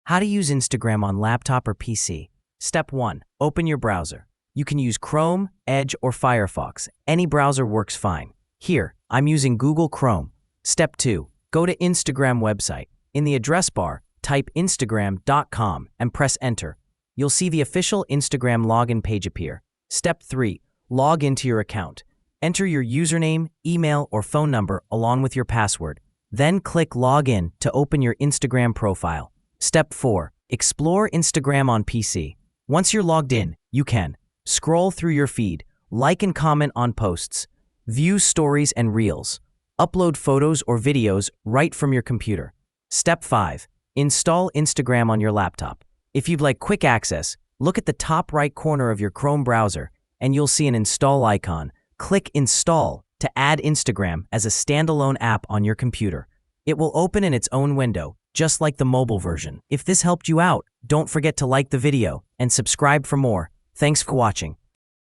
How to use Instagram on laptop or PC. Step 1. Open your browser. You can use Chrome, Edge, or Firefox. Any browser works fine. Here, I'm using Google Chrome. Step 2. Go to Instagram website. In the address bar, type instagram.com and press enter. You'll see the official Instagram login page appear. Step 3. Log into your account. Enter your username, email, or phone number along with your password. Then click Login to open your Instagram profile. Step 4. Explore Instagram on PC. Once you're logged in, you can scroll through your feed, like and comment on posts, view stories and reels, upload photos or videos right from your computer. Step 5. Install Instagram on your laptop. If you'd like quick access, look at the top right corner of your Chrome browser and you'll see an install icon. Click Install to add Instagram as a standalone app on your computer. It will open in its own window, just like the mobile version. If this helped you out, don't forget to like the video and subscribe for more. Thanks for watching.